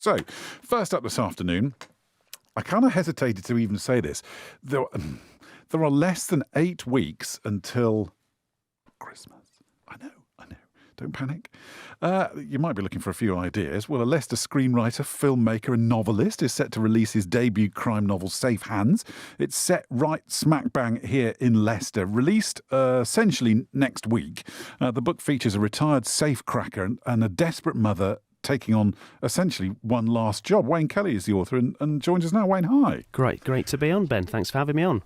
So, first up this afternoon, I kind of hesitated to even say this. There are less than 8 weeks until Christmas. I know. Don't panic. You might be looking for a few ideas. Well, a Leicester screenwriter, filmmaker and novelist is set to release his debut crime novel, Safe Hands. It's set right smack bang here in Leicester. Released essentially next week. The book features a retired safecracker and a desperate mother taking on essentially one last job. Wayne Kelly is the author and joins us now. Wayne, hi. Great to be on, Ben. Thanks for having me on.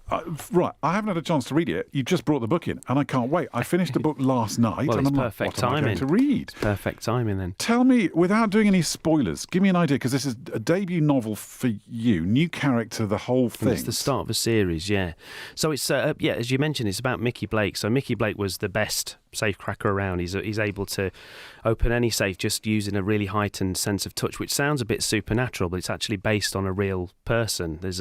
Right, I haven't had a chance to read it. You just brought the book in, and I can't wait. I finished the book last night, well, and it's I'm perfect like, what am I going to read? It's perfect timing then. Tell me, without doing any spoilers, give me an idea, because this is a debut novel for you, new character, the whole thing. And it's the start of a series, yeah. So it's, as you mentioned, it's about Mickey Blake. So Mickey Blake was the best safecracker around. He's able to open any safe just using a really heightened sense of touch, which sounds a bit supernatural, but it's actually based on a real person. There's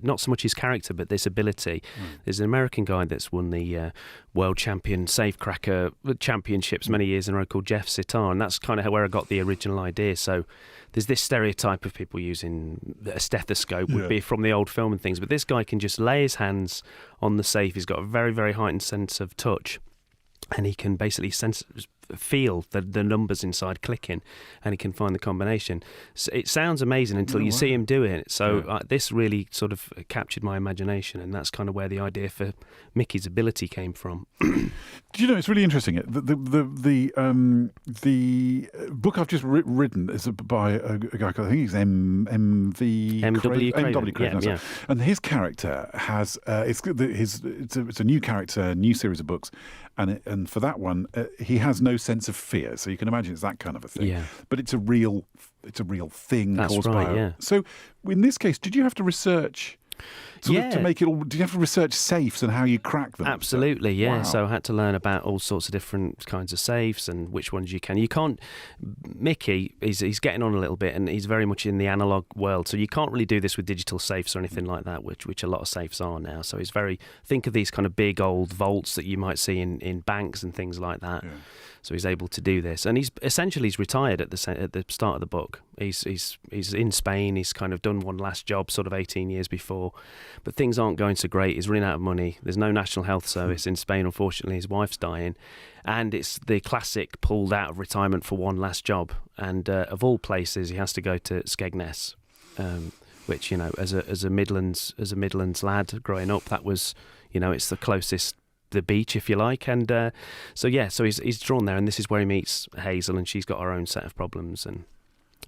not so much his character, but this ability. There's an American guy that's won the world champion safecracker championships many years in a row called Jeff Sitar, and that's kind of where I got the original idea. So there's this stereotype of people using a stethoscope would be from the old film and things, but this guy can just lay his hands on the safe. He's got a very, very heightened sense of touch, and he can basically feel the numbers inside clicking, and he can find the combination. So it sounds amazing until you see him do it. So this really sort of captured my imagination, and that's kind of where the idea for Mickey's ability came from. Do you know, it's really interesting. The book I've just written is by a guy called, I think he's M.W. Craven. Yeah. And his character has it's a new character, new series of books, and for that one he has no sense of fear. So you can imagine it's that kind of a thing. Yeah. But it's a real thing. That's caused right. by Yeah. So in this case, did you have to research? To make it all, do you have to research safes and how you crack them? Absolutely, yeah. Wow. So I had to learn about all sorts of different kinds of safes and which ones you can. You can't. Mickey, he's getting on a little bit, and he's very much in the analog world. So you can't really do this with digital safes or anything like that, which a lot of safes are now. So he's think of these kind of big old vaults that you might see in banks and things like that. Yeah. So he's able to do this, and he's retired at the start of the book. He's in Spain. He's kind of done one last job, sort of 18 years before, but things aren't going so great. He's running out of money. There's no national health service in Spain, unfortunately. His wife's dying, and it's the classic pulled out of retirement for one last job. And of all places, he has to go to Skegness, which, you know, as a Midlands lad growing up, that was, you know, it's the closest. The beach, if you like, and so he's drawn there, and this is where he meets Hazel, and she's got her own set of problems, and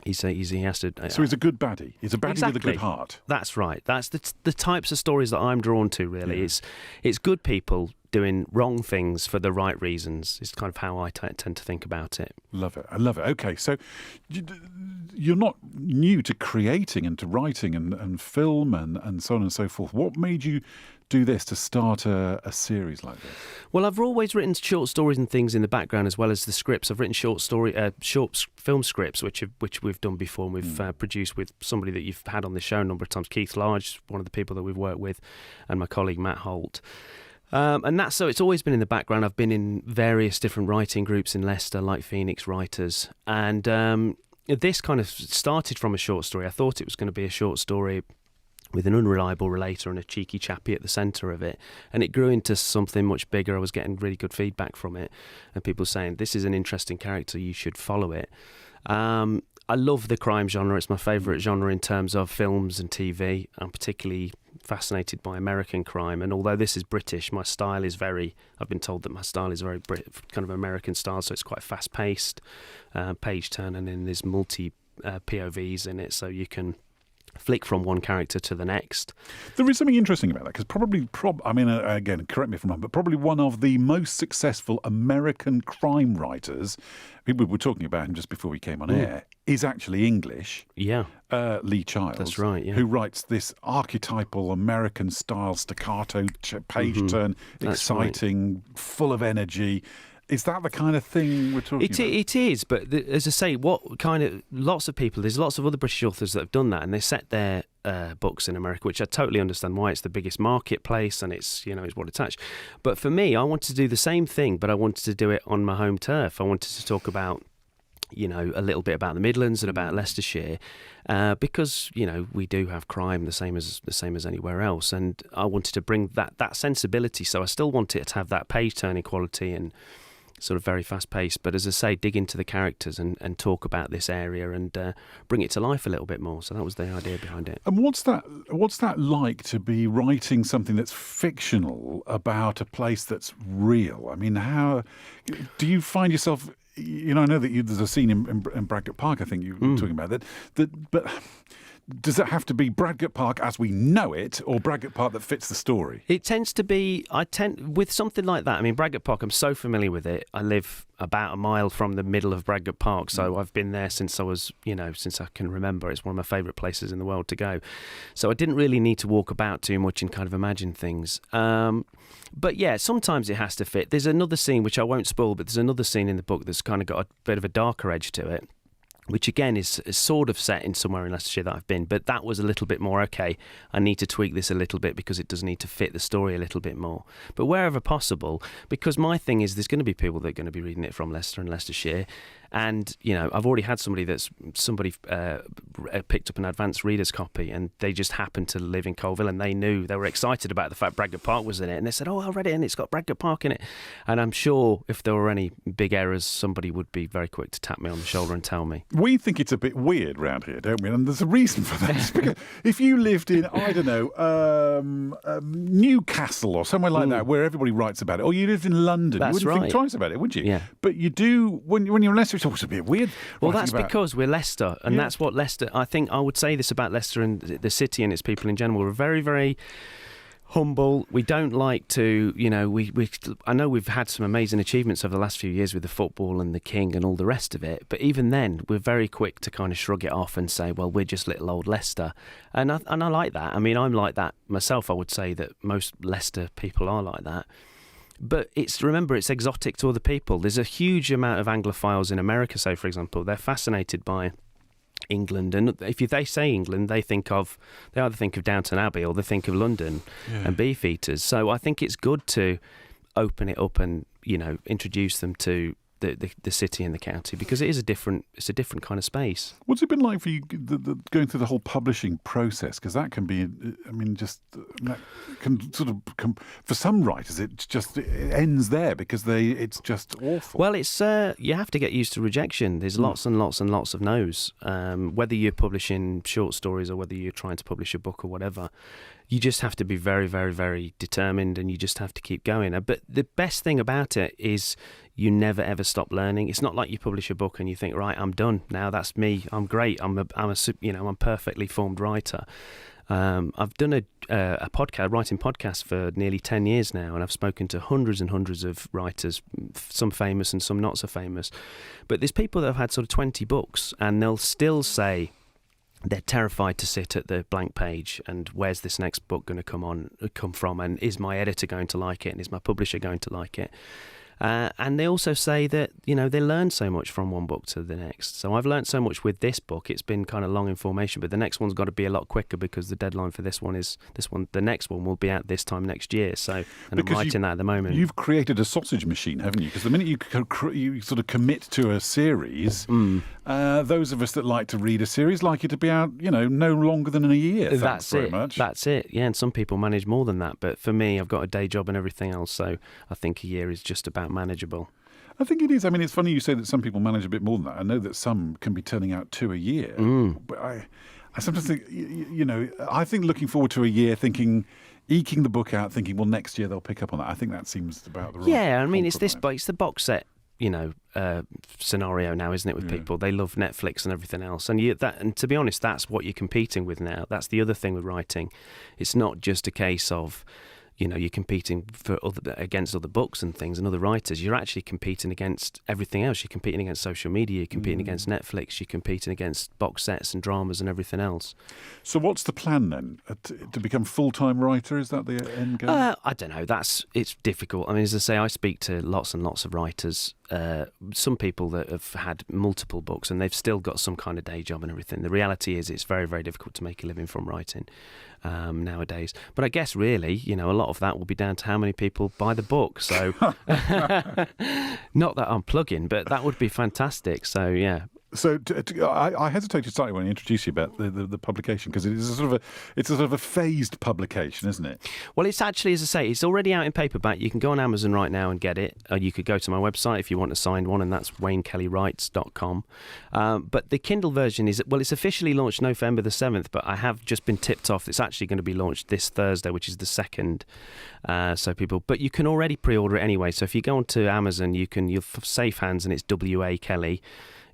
he has to. So he's a good baddie. He's a baddie with a good heart. That's right. That's the types of stories that I'm drawn to. Really, it's good people doing wrong things for the right reasons. It's kind of how I tend to think about it. Love it. I love it. Okay, so you're not new to creating and to writing and film and so on and so forth. What made you do this, to start a series like this? Well, I've always written short stories and things in the background as well as the scripts. I've written short film scripts, which we've done before, and we've produced with somebody that you've had on the show a number of times, Keith Large, one of the people that we've worked with, and my colleague Matt Holt. And that's, so it's always been in the background. I've been in various different writing groups in Leicester, like Phoenix Writers, and this kind of started from a short story. I thought it was going to be a short story with an unreliable relator and a cheeky chappie at the centre of it, and it grew into something much bigger. I was getting really good feedback from it, and people saying, this is an interesting character, you should follow it. I love the crime genre. It's my favourite genre in terms of films and TV. I'm particularly fascinated by American crime, and although this is British, my style is I've been told that my style is very kind of American style, so it's quite fast paced, page turning, and there's multi POVs in it, so you can flick from one character to the next. There is something interesting about that, because again, correct me if I'm wrong, but probably one of the most successful American crime writers, we were talking about him just before we came on air, is actually English. Yeah. Lee Childs. That's right, yeah. Who writes this archetypal American style staccato page turn, exciting, full of energy. Is that the kind of thing we're talking about? It is, but as I say, there's lots of other British authors that have done that, and they set their books in America, which I totally understand why. It's the biggest marketplace, and it's what it's at. But for me, I wanted to do the same thing, but I wanted to do it on my home turf. I wanted to talk about a little bit about the Midlands and about Leicestershire, because we do have crime the same as anywhere else, and I wanted to bring that sensibility. So I still want it to have that page turning quality and sort of very fast paced, but as I say, dig into the characters and talk about this area and bring it to life a little bit more. So that was the idea behind it. And what's that like to be writing something that's fictional about a place that's real? I mean, how do you find yourself? I know that there's a scene in Bradgate Park, I think you were talking about but does it have to be Bradgate Park as we know it, or Bradgate Park that fits the story? It tends to be, with something like that, I mean, Bradgate Park, I'm so familiar with it. I live about a mile from the middle of Bradgate Park, so I've been there since I was, since I can remember. It's one of my favourite places in the world to go. So I didn't really need to walk about too much and kind of imagine things. But yeah, sometimes it has to fit. There's another scene, which I won't spoil, but there's another scene in the book that's kind of got a bit of a darker edge to it, which again is sort of set in somewhere in Leicestershire that I've been, but that was a little bit more, okay, I need to tweak this a little bit because it does need to fit the story a little bit more. But wherever possible, because my thing is there's going to be people that are going to be reading it from Leicester and Leicestershire, and, I've already had somebody picked up an advanced reader's copy, and they just happened to live in Colville, and they were excited about the fact Bradgate Park was in it, and they said, oh, I read it and it's got Bradgate Park in it. And I'm sure if there were any big errors, somebody would be very quick to tap me on the shoulder and tell me. We think it's a bit weird round here, don't we? And there's a reason for that. It's because if you lived in, I don't know, Newcastle or somewhere like that, where everybody writes about it, or you lived in London, you wouldn't think twice about it, would you? Yeah. But you do, when you're in Leicester, it's always a bit weird. Well, that's because we're Leicester, and that's what Leicester, I think I would say this about Leicester and the city and its people in general. We're very, very humble. We don't like to, I know we've had some amazing achievements over the last few years with the football and the King and all the rest of it, but even then we're very quick to kind of shrug it off and say, well, we're just little old Leicester, and I like that. I mean, I'm like that myself. I would say that most Leicester people are like that. But remember, it's exotic to other people. There's a huge amount of Anglophiles in America, say, for example. They're fascinated by England, and if they say England, they either think of Downton Abbey or they think of London and Beefeaters. So I think it's good to open it up and introduce them to the city and the county, because it's a different kind of space. What's it been like for you going through the whole publishing process? Because that can be, that can sort of for some writers it ends there because it's just awful. Well, it's you have to get used to rejection. There's lots and lots and lots of no's. Whether you're publishing short stories or whether you're trying to publish a book or whatever, you just have to be very, very, very determined, and you just have to keep going. But the best thing about it is you never ever stop learning. It's not like you publish a book and you think, right, I'm done now. That's me. I'm great. I'm a perfectly formed writer. I've done a podcast, writing podcasts for nearly 10 years now, and I've spoken to hundreds and hundreds of writers, some famous and some not so famous. But there's people that have had sort of 20 books, and they'll still say they're terrified to sit at the blank page and where's this next book going to come from, and is my editor going to like it, and is my publisher going to like it? And they also say that, they learn so much from one book to the next. So I've learned so much with this book. It's been kind of long in formation, but the next one's got to be a lot quicker because the deadline for this one is this one. The next one will be out this time next year. So, and I'm writing that at the moment. You've created a sausage machine, haven't you? Because the minute you sort of commit to a series, those of us that like to read a series like it to be out, no longer than in a year. That's very much. That's it. Yeah, and some people manage more than that. But for me, I've got a day job and everything else. So I think a year is just about manageable. I think it is. I mean, it's funny you say that some people manage a bit more than that. I know that some can be turning out 2 a year. But I sometimes think, I think looking forward to a year eking the book out, thinking, well, next year they'll pick up on that. I think that seems about the right. Yeah, I mean, it's the box set, scenario now, isn't it, with people? They love Netflix and everything else. And to be honest, that's what you're competing with now. That's the other thing with writing. It's not just a case of, you're competing against other books and things and other writers. You're actually competing against everything else. You're competing against social media. You're competing against Netflix. You're competing against box sets and dramas and everything else. So what's the plan then? To become full-time writer? Is that the end game? I don't know. It's difficult. I mean, as I say, I speak to lots and lots of writers, some people that have had multiple books and they've still got some kind of day job and everything. The reality is it's very, very difficult to make a living from writing nowadays. But I guess really, a lot of that will be down to how many people buy the book. So not that I'm plugging, but that would be fantastic. So yeah. So I hesitated slightly when I introduced you about the publication, because it's a sort of a phased publication, isn't it? Well, it's actually, as I say, it's already out in paperback. You can go on Amazon right now and get it. Or you could go to my website if you want a signed one, and that's WayneKellyWrites.com. But the Kindle version it's officially launched November the 7th, but I have just been tipped off it's actually going to be launched this Thursday, which is the 2nd. But you can already pre-order it anyway. So if you go onto Amazon, you'll Safe Hands, and it's W.A. Kelly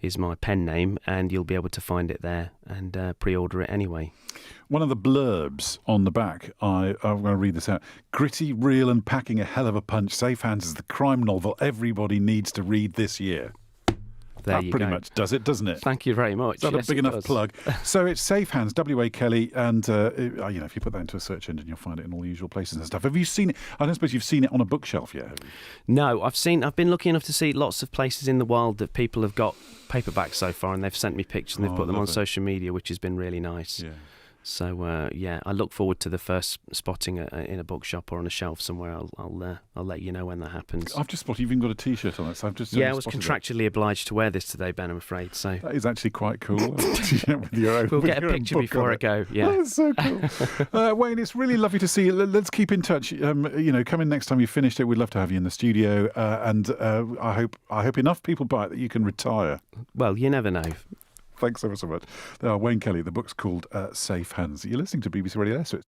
is my pen name, and you'll be able to find it there and pre-order it anyway. One of the blurbs on the back, I'm going to read this out. Gritty, real and packing a hell of a punch, Safe Hands is the crime novel everybody needs to read this year. There that you pretty go. much does it, doesn't it? Thank you very much. Is that Yes, a big it enough does. plug? So it's Safe Hands, W.A. Kelly, and if you put that into a search engine, you'll find it in all the usual places and stuff. Have you seen it? I don't suppose you've seen it on a bookshelf yet, have you? No, I've been lucky enough to see lots of places in the wild that people have got paperbacks so far, and they've sent me pictures and they've put them on lovely. social media, which has been really nice. Yeah. So I look forward to the first spotting in a bookshop or on a shelf somewhere. I'll let you know when that happens. I've just spotted you've even got a T-shirt on it, so I've just I was spotted it. contractually obliged to wear this today, Ben, I'm afraid. So That is actually quite cool. With your own, we'll with get a your own picture book before on I it. go. Yeah. That's so cool. Wayne, it's really lovely to see you. Let's keep in touch. Come in next time you've finished it. We'd love to have you in the studio. And I hope enough people buy it that you can retire. Well, you never know. Thanks ever so much. Wayne Kelly. The book's called Safe Hands. You're listening to BBC Radio Leicester.